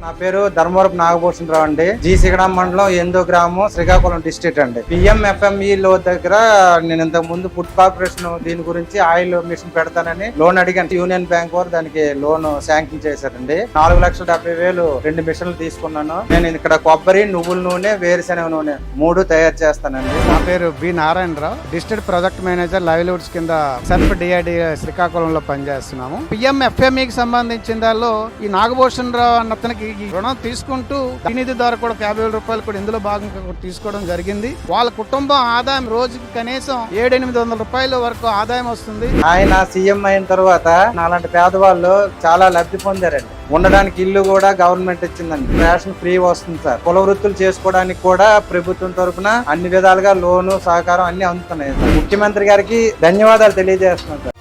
నా పేరు ధర్మవరపు నాగభూషణరావు అండి. శ్రీకాకుళం మండలం ఎందో గ్రామం, శ్రీకాకుళం డిస్ట్రిక్ట్ అండి. PMFME లో దగ్గర నేను ఇంతకు ముందు ఫుడ్ కార్పొరేషన్ దీని గురించి ఆయిల్ మిషన్ పెడతానని లోన్ అడిగాను. యూనియన్ బ్యాంక్ వారు దానికి లోన్ శాంక్షన్ చేశారండి. 4,70,000 2 మిషన్లు తీసుకున్నాను. నేను ఇక్కడ కొబ్బరి, నువ్వుల నూనె, వేరుశెనగ నూనె 3 తయారు చేస్తానండి. నా పేరు B Narayanarao, district project manager livelihoods కింద సెల్ఫ్ డిఐడి శ్రీకాకుళంలో పనిచేస్తున్నాము. PMFMEకి సంబంధించిన దానిలో ఈ నాగభూషణ్ రావు అన్న అతనికి ఈ రుణం తీసుకుంటూ దీనిధి ద్వారా కూడా 50,000 రూపాయలు కూడా ఇందులో భాగంగా తీసుకోవడం జరిగింది. వాళ్ళ కుటుంబం ఆదాయం రోజుకి కనీసం 700-800 రూపాయల వరకు ఆదాయం వస్తుంది. ఆయన సీఎం అయిన తర్వాత నాలాంటి పేదవాళ్ళు చాలా లబ్ధి పొందారండి. ఉండడానికి ఇల్లు కూడా గవర్నమెంట్ ఇచ్చిందండి. రేషన్ ఫ్రీ వస్తుంది సార్. కుల వృత్తులు చేసుకోవడానికి కూడా ప్రభుత్వం తరఫున అన్ని విధాలుగా లోను, సహకారం అన్ని అందుతున్నాయి. ముఖ్యమంత్రి గారికి ధన్యవాదాలు తెలియజేస్తున్నాం సార్.